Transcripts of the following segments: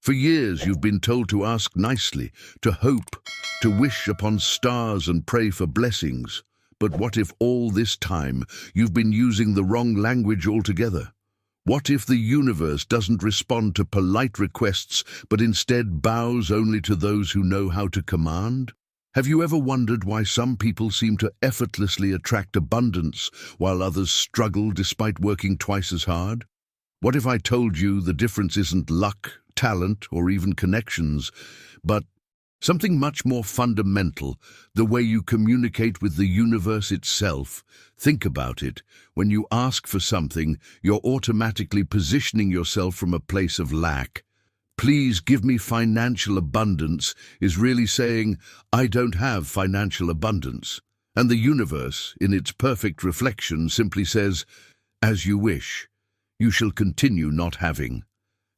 For years you've been told to ask nicely, to hope, to wish upon stars and pray for blessings. But what if all this time you've been using the wrong language altogether? What if the universe doesn't respond to polite requests, but instead bows only to those who know how to command? Have you ever wondered why some people seem to effortlessly attract abundance, while others struggle despite working twice as hard? What if I told you the difference isn't luck, talent, or even connections, but something much more fundamental, the way you communicate with the universe itself? Think about it. When you ask for something, you're automatically positioning yourself from a place of lack. Please give me financial abundance is really saying, I don't have financial abundance. And the universe, in its perfect reflection, simply says, as you wish, you shall continue not having.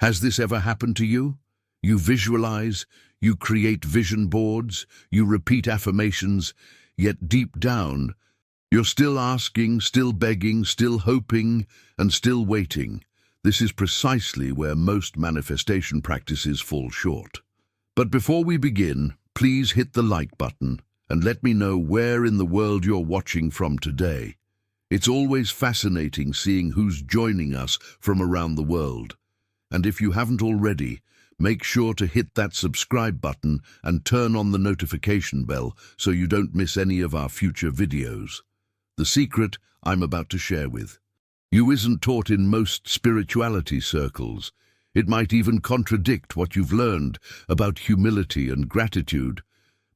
Has this ever happened to you? You visualize, you create vision boards, you repeat affirmations, yet deep down, you're still asking, still begging, still hoping, and still waiting. This is precisely where most manifestation practices fall short. But before we begin, please hit the like button and let me know where in the world you're watching from today. It's always fascinating seeing who's joining us from around the world. And if you haven't already, make sure to hit that subscribe button and turn on the notification bell so you don't miss any of our future videos. The secret I'm about to share with you isn't taught in most spirituality circles. It might even contradict what you've learned about humility and gratitude.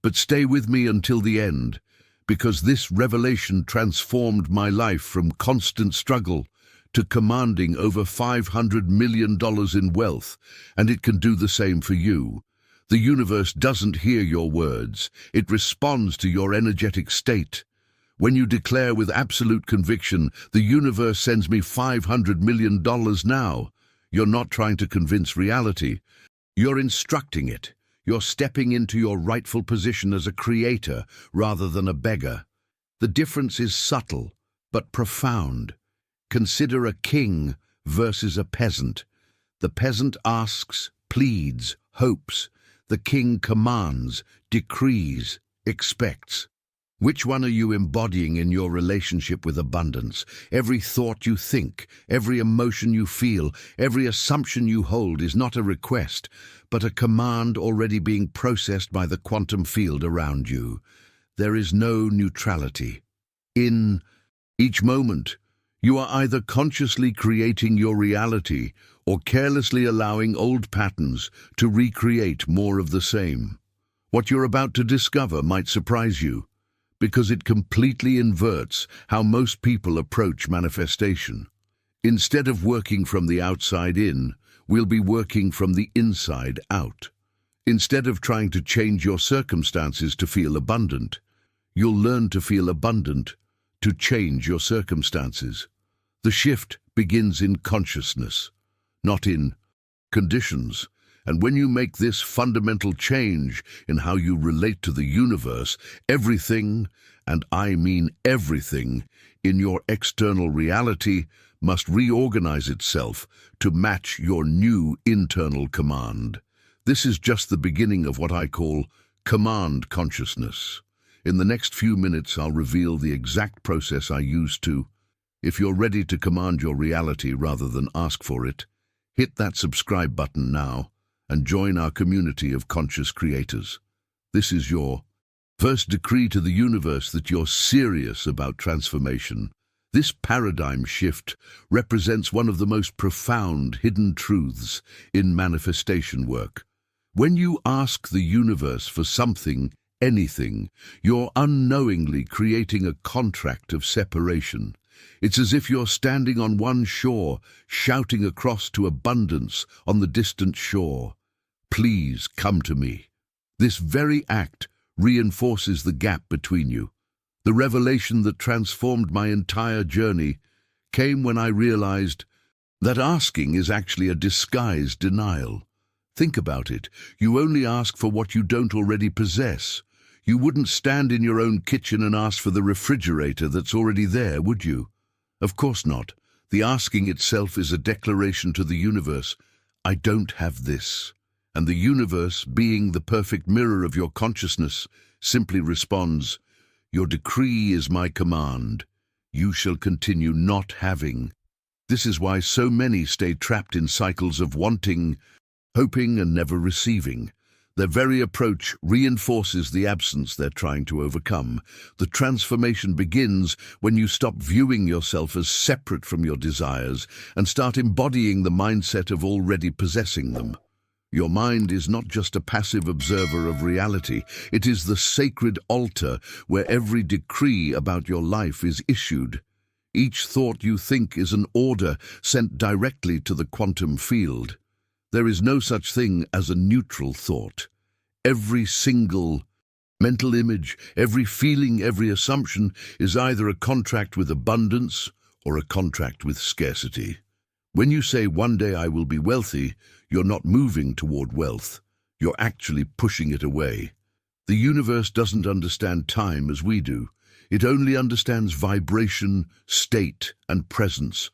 But stay with me until the end, because this revelation transformed my life from constant struggle to commanding over $500 million in wealth, and it can do the same for you. The universe doesn't hear your words. It responds to your energetic state. When you declare with absolute conviction, the universe sends me $500 million now, you're not trying to convince reality. You're instructing it. You're stepping into your rightful position as a creator rather than a beggar. The difference is subtle, but profound. Consider a king versus a peasant. The peasant asks, pleads, hopes. The king commands, decrees, expects. Which one are you embodying in your relationship with abundance? Every thought you think, every emotion you feel, every assumption you hold is not a request, but a command already being processed by the quantum field around you. There is no neutrality. In each moment, you are either consciously creating your reality or carelessly allowing old patterns to recreate more of the same. What you're about to discover might surprise you, because it completely inverts how most people approach manifestation. Instead of working from the outside in, we'll be working from the inside out. Instead of trying to change your circumstances to feel abundant, you'll learn to feel abundant to change your circumstances. The shift begins in consciousness, not in conditions. And when you make this fundamental change in how you relate to the universe, everything, and I mean everything, in your external reality must reorganize itself to match your new internal command. This is just the beginning of what I call command consciousness. In the next few minutes, I'll reveal the exact process I use to. If you're ready to command your reality rather than ask for it, hit that subscribe button now and join our community of conscious creators. This is your first decree to the universe that you're serious about transformation. This paradigm shift represents one of the most profound hidden truths in manifestation work. When you ask the universe for something, anything, you're unknowingly creating a contract of separation. It's as if you're standing on one shore, shouting across to abundance on the distant shore, please come to me. This very act reinforces the gap between you. The revelation that transformed my entire journey came when I realized that asking is actually a disguised denial. Think about it. You only ask for what you don't already possess. You wouldn't stand in your own kitchen and ask for the refrigerator that's already there, would you? Of course not. The asking itself is a declaration to the universe, I don't have this. And the universe, being the perfect mirror of your consciousness, simply responds, "Your decree is my command. You shall continue not having." This is why so many stay trapped in cycles of wanting, hoping, and never receiving. Their very approach reinforces the absence they're trying to overcome. The transformation begins when you stop viewing yourself as separate from your desires and start embodying the mindset of already possessing them. Your mind is not just a passive observer of reality, it is the sacred altar where every decree about your life is issued. Each thought you think is an order sent directly to the quantum field. There is no such thing as a neutral thought. Every single mental image, every feeling, every assumption is either a contract with abundance or a contract with scarcity. When you say, "One day I will be wealthy," you're not moving toward wealth. You're actually pushing it away. The universe doesn't understand time as we do. It only understands vibration, state, and presence.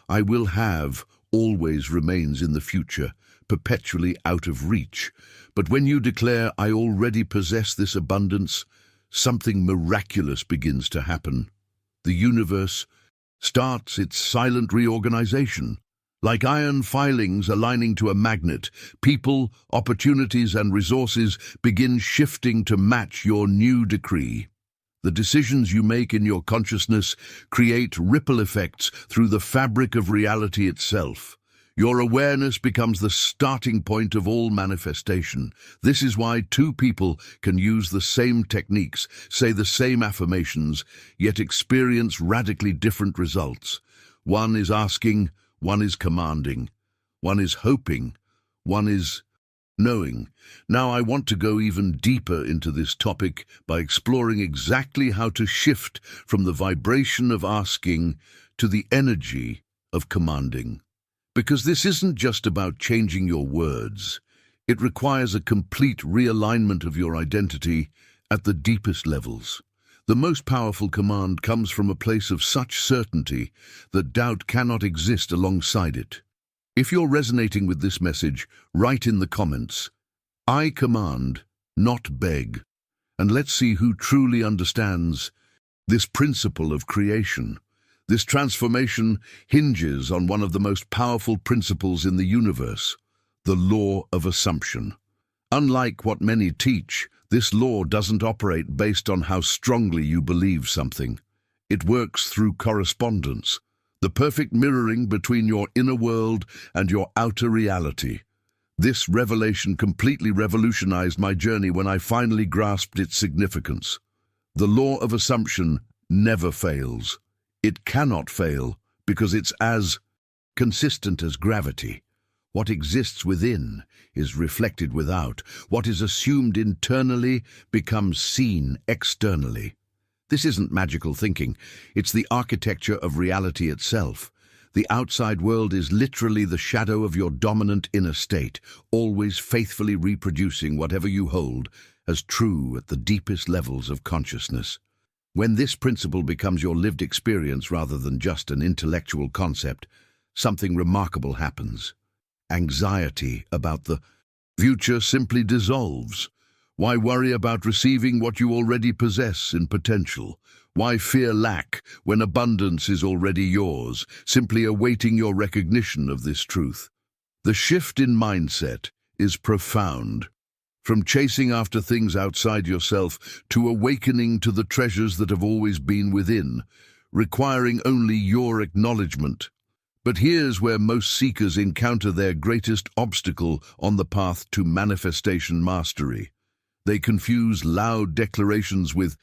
"I will have" always remains in the future, perpetually out of reach. But when you declare, "I already possess this abundance," something miraculous begins to happen. The universe starts its silent reorganization. Like iron filings aligning to a magnet, people, opportunities, and resources begin shifting to match your new decree. The decisions you make in your consciousness create ripple effects through the fabric of reality itself. Your awareness becomes the starting point of all manifestation. This is why two people can use the same techniques, say the same affirmations, yet experience radically different results. One is asking, one is commanding, one is hoping, one is knowing. Now I want to go even deeper into this topic by exploring exactly how to shift from the vibration of asking to the energy of commanding. Because this isn't just about changing your words. It requires a complete realignment of your identity at the deepest levels. The most powerful command comes from a place of such certainty that doubt cannot exist alongside it. If you're resonating with this message, write in the comments, "I command, not beg." And let's see who truly understands this principle of creation. This transformation hinges on one of the most powerful principles in the universe, the law of assumption. Unlike what many teach, this law doesn't operate based on how strongly you believe something. It works through correspondence, the perfect mirroring between your inner world and your outer reality. This revelation completely revolutionized my journey when I finally grasped its significance. The law of assumption never fails. It cannot fail because it's as consistent as gravity. What exists within is reflected without. What is assumed internally becomes seen externally. This isn't magical thinking. It's the architecture of reality itself. The outside world is literally the shadow of your dominant inner state, always faithfully reproducing whatever you hold as true at the deepest levels of consciousness. When this principle becomes your lived experience rather than just an intellectual concept, something remarkable happens. Anxiety about the future simply dissolves. Why worry about receiving what you already possess in potential? Why fear lack when abundance is already yours, simply awaiting your recognition of this truth? The shift in mindset is profound. From chasing after things outside yourself to awakening to the treasures that have always been within, requiring only your acknowledgement. But here's where most seekers encounter their greatest obstacle on the path to manifestation mastery. They confuse loud declarations with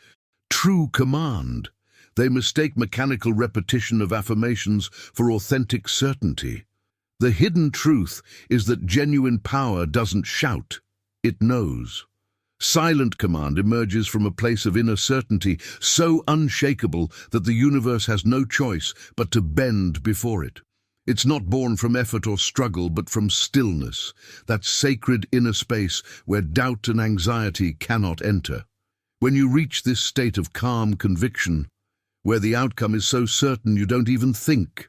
true command. They mistake mechanical repetition of affirmations for authentic certainty. The hidden truth is that genuine power doesn't shout. It knows. Silent command emerges from a place of inner certainty, so unshakable that the universe has no choice but to bend before it. It's not born from effort or struggle, but from stillness, that sacred inner space where doubt and anxiety cannot enter. When you reach this state of calm conviction, where the outcome is so certain you don't even think,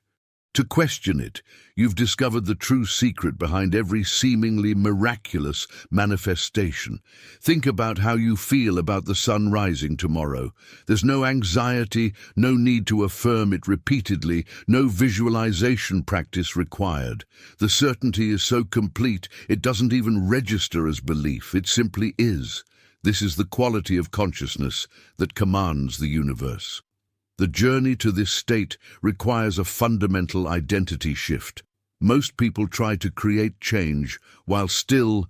To question it, you've discovered the true secret behind every seemingly miraculous manifestation. Think about how you feel about the sun rising tomorrow. There's no anxiety, no need to affirm it repeatedly, no visualization practice required. The certainty is so complete, it doesn't even register as belief, it simply is. This is the quality of consciousness that commands the universe. The journey to this state requires a fundamental identity shift. Most people try to create change while still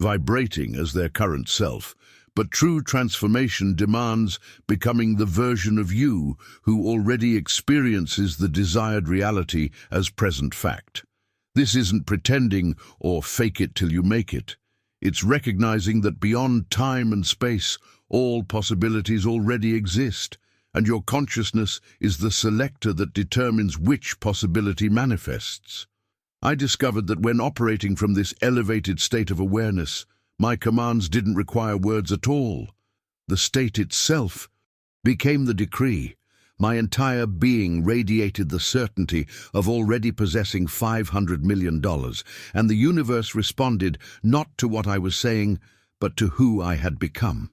vibrating as their current self, but true transformation demands becoming the version of you who already experiences the desired reality as present fact. This isn't pretending or fake it till you make it. It's recognizing that beyond time and space, all possibilities already exist, and your consciousness is the selector that determines which possibility manifests. I discovered that when operating from this elevated state of awareness, my commands didn't require words at all. The state itself became the decree. My entire being radiated the certainty of already possessing $500 million, and the universe responded not to what I was saying, but to who I had become.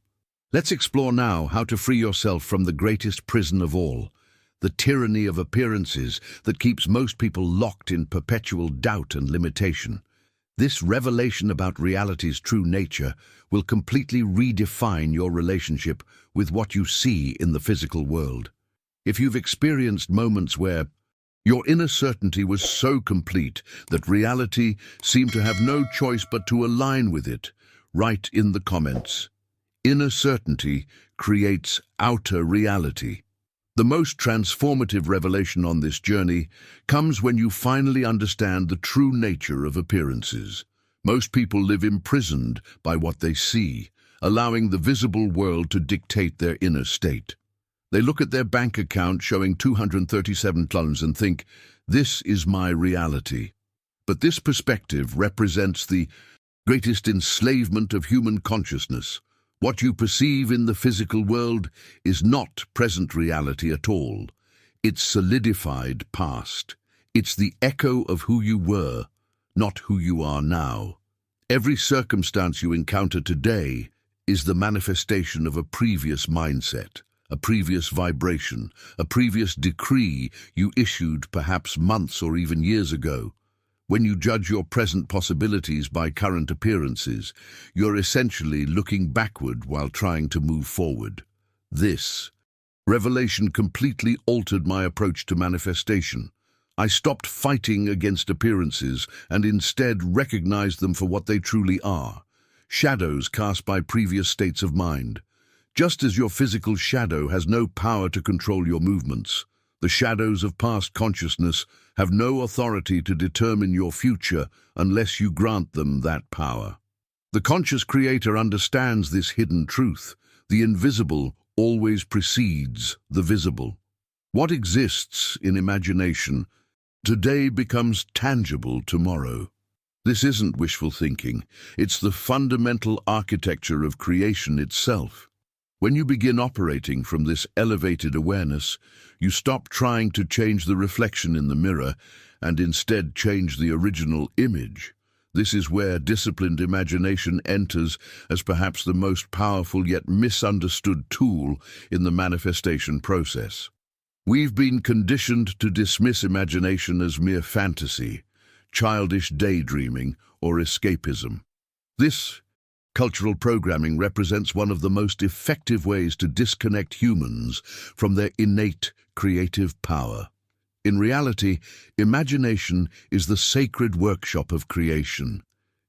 Let's explore now how to free yourself from the greatest prison of all, the tyranny of appearances that keeps most people locked in perpetual doubt and limitation. This revelation about reality's true nature will completely redefine your relationship with what you see in the physical world. If you've experienced moments where your inner certainty was so complete that reality seemed to have no choice but to align with it, write in the comments. Inner certainty creates outer reality. The most transformative revelation on this journey comes when you finally understand the true nature of appearances. Most people live imprisoned by what they see, allowing the visible world to dictate their inner state. They look at their bank account showing $237 and think, "This is my reality." But this perspective represents the greatest enslavement of human consciousness. What you perceive in the physical world is not present reality at all. It's solidified past. It's the echo of who you were, not who you are now. Every circumstance you encounter today is the manifestation of a previous mindset, a previous vibration, a previous decree you issued perhaps months or even years ago. When you judge your present possibilities by current appearances, you're essentially looking backward while trying to move forward. This revelation completely altered my approach to manifestation. I stopped fighting against appearances and instead recognized them for what they truly are, shadows cast by previous states of mind. Just as your physical shadow has no power to control your movements, the shadows of past consciousness have no authority to determine your future unless you grant them that power. The conscious creator understands this hidden truth. The invisible always precedes the visible. What exists in imagination today becomes tangible tomorrow. This isn't wishful thinking. It's the fundamental architecture of creation itself. When you begin operating from this elevated awareness, you stop trying to change the reflection in the mirror and instead change the original image. This is where disciplined imagination enters as perhaps the most powerful yet misunderstood tool in the manifestation process. We've been conditioned to dismiss imagination as mere fantasy, childish daydreaming, or escapism. This cultural programming represents one of the most effective ways to disconnect humans from their innate creative power. In reality, imagination is the sacred workshop of creation.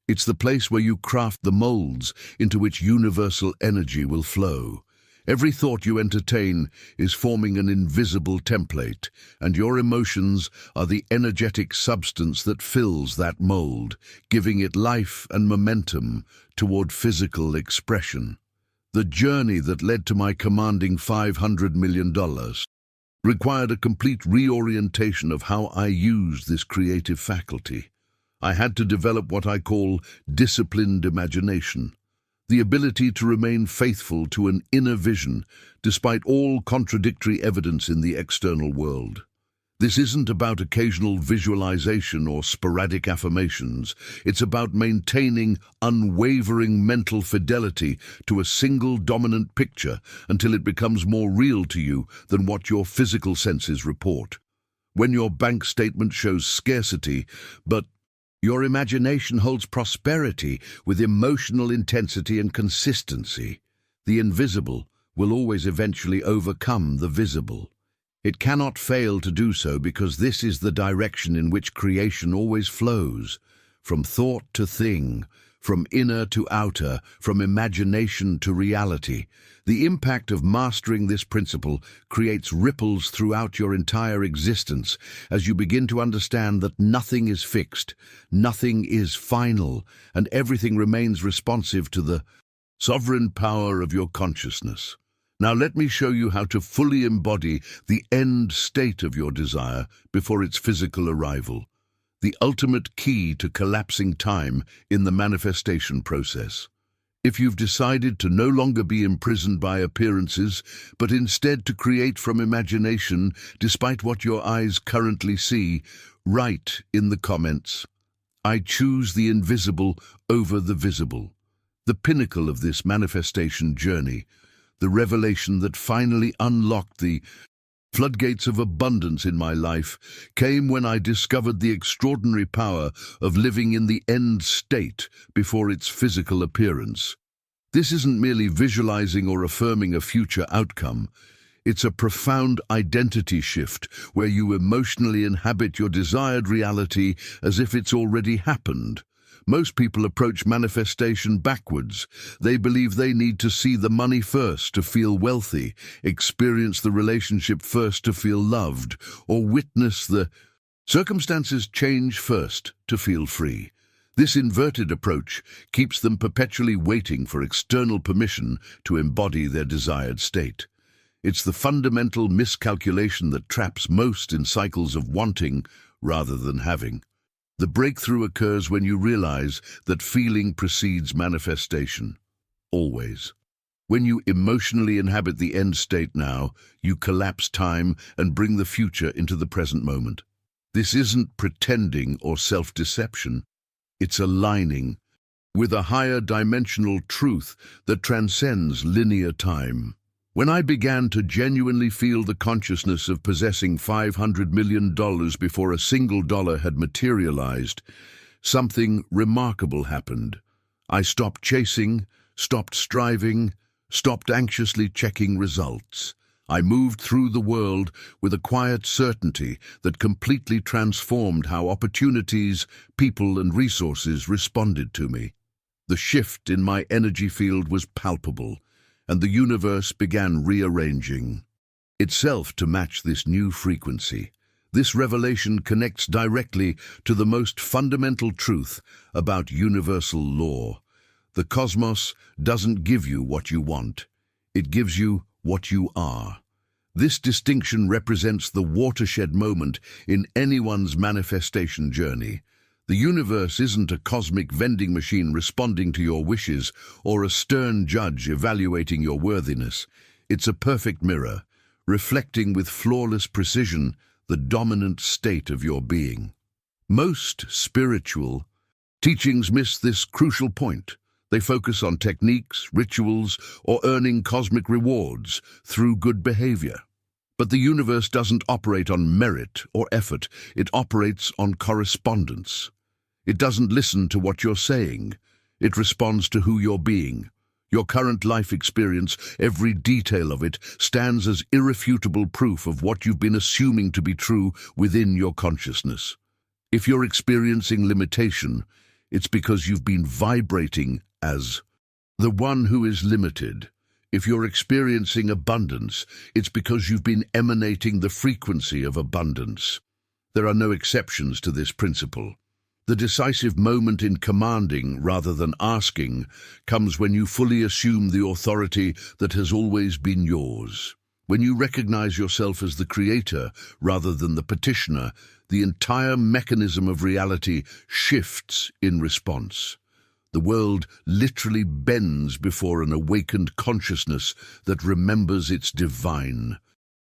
It's the place where you craft the molds into which universal energy will flow. Every thought you entertain is forming an invisible template, and your emotions are the energetic substance that fills that mold, giving it life and momentum toward physical expression. The journey that led to my commanding $500 million required a complete reorientation of how I used this creative faculty. I had to develop what I call disciplined imagination, the ability to remain faithful to an inner vision despite all contradictory evidence in the external world. This isn't about occasional visualization or sporadic affirmations. It's about maintaining unwavering mental fidelity to a single dominant picture until it becomes more real to you than what your physical senses report. When your bank statement shows scarcity, but your imagination holds prosperity with emotional intensity and consistency, the invisible will always eventually overcome the visible. It cannot fail to do so because this is the direction in which creation always flows, from thought to thing, from inner to outer, from imagination to reality. The impact of mastering this principle creates ripples throughout your entire existence as you begin to understand that nothing is fixed, nothing is final, and everything remains responsive to the sovereign power of your consciousness. Now let me show you how to fully embody the end state of your desire before its physical arrival, the ultimate key to collapsing time in the manifestation process. If you've decided to no longer be imprisoned by appearances, but instead to create from imagination despite what your eyes currently see, write in the comments, "I choose the invisible over the visible." The pinnacle of this manifestation journey, the revelation that finally unlocked the floodgates of abundance in my life, came when I discovered the extraordinary power of living in the end state before its physical appearance. This isn't merely visualizing or affirming a future outcome. It's a profound identity shift where you emotionally inhabit your desired reality as if it's already happened. Most people approach manifestation backwards. They believe they need to see the money first to feel wealthy, experience the relationship first to feel loved, or witness the circumstances change first to feel free. This inverted approach keeps them perpetually waiting for external permission to embody their desired state. It's the fundamental miscalculation that traps most in cycles of wanting rather than having. The breakthrough occurs when you realize that feeling precedes manifestation. Always. When you emotionally inhabit the end state now, you collapse time and bring the future into the present moment. This isn't pretending or self-deception. It's aligning with a higher dimensional truth that transcends linear time. When I began to genuinely feel the consciousness of possessing $500 million before a single dollar had materialized, something remarkable happened. I stopped chasing, stopped striving, stopped anxiously checking results. I moved through the world with a quiet certainty that completely transformed how opportunities, people, and resources responded to me. The shift in my energy field was palpable, and the universe began rearranging itself to match this new frequency. This revelation connects directly to the most fundamental truth about universal law. The cosmos doesn't give you what you want. It gives you what you are. This distinction represents the watershed moment in anyone's manifestation journey. The universe isn't a cosmic vending machine responding to your wishes or a stern judge evaluating your worthiness. It's a perfect mirror, reflecting with flawless precision the dominant state of your being. Most spiritual teachings miss this crucial point. They focus on techniques, rituals, or earning cosmic rewards through good behavior. But the universe doesn't operate on merit or effort. It operates on correspondence. It doesn't listen to what you're saying. It responds to who you're being. Your current life experience, every detail of it, stands as irrefutable proof of what you've been assuming to be true within your consciousness. If you're experiencing limitation, it's because you've been vibrating as the one who is limited. If you're experiencing abundance, it's because you've been emanating the frequency of abundance. There are no exceptions to this principle. The decisive moment in commanding rather than asking comes when you fully assume the authority that has always been yours. When you recognize yourself as the creator rather than the petitioner, the entire mechanism of reality shifts in response. The world literally bends before an awakened consciousness that remembers its divine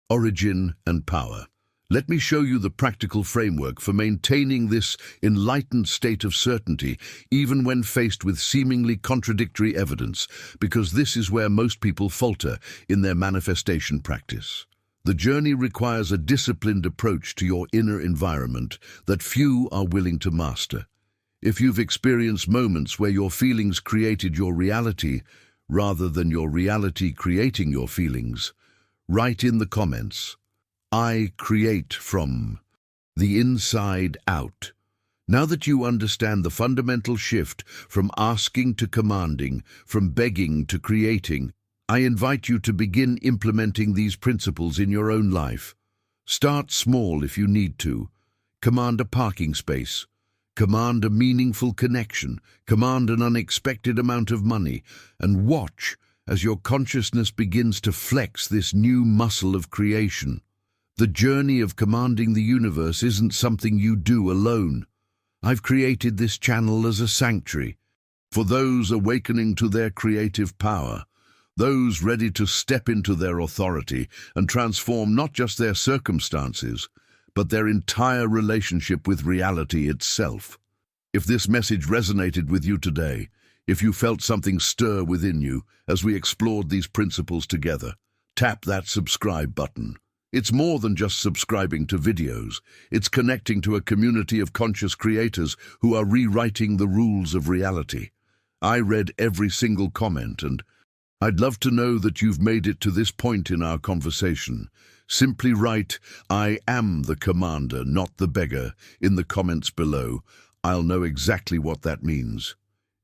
origin and power. Let me show you the practical framework for maintaining this enlightened state of certainty, even when faced with seemingly contradictory evidence, because this is where most people falter in their manifestation practice. The journey requires a disciplined approach to your inner environment that few are willing to master. If you've experienced moments where your feelings created your reality, rather than your reality creating your feelings, write in the comments, "I create from the inside out." Now that you understand the fundamental shift from asking to commanding, from begging to creating, I invite you to begin implementing these principles in your own life. Start small if you need to. Command a parking space. Command a meaningful connection. Command an unexpected amount of money. And watch as your consciousness begins to flex this new muscle of creation. The journey of commanding the universe isn't something you do alone. I've created this channel as a sanctuary for those awakening to their creative power, those ready to step into their authority and transform not just their circumstances, but their entire relationship with reality itself. If this message resonated with you today, if you felt something stir within you as we explored these principles together, tap that subscribe button. It's more than just subscribing to videos. It's connecting to a community of conscious creators who are rewriting the rules of reality. I read every single comment, and I'd love to know that you've made it to this point in our conversation. Simply write, "I am the commander, not the beggar," in the comments below. I'll know exactly what that means.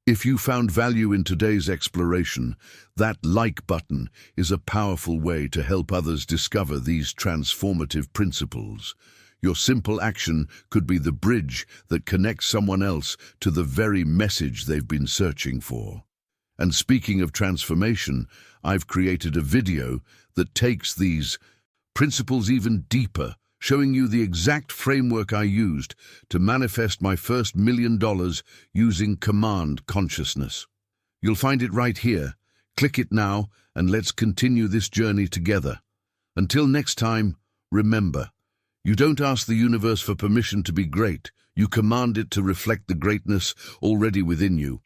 If you found value in today's exploration, that like button is a powerful way to help others discover these transformative principles. Your simple action could be the bridge that connects someone else to the very message they've been searching for. And speaking of transformation, I've created a video that takes these principles even deeper, showing you the exact framework I used to manifest my first $1 million using command consciousness. You'll find it right here. Click it now, and let's continue this journey together. Until next time, remember, you don't ask the universe for permission to be great. You command it to reflect the greatness already within you.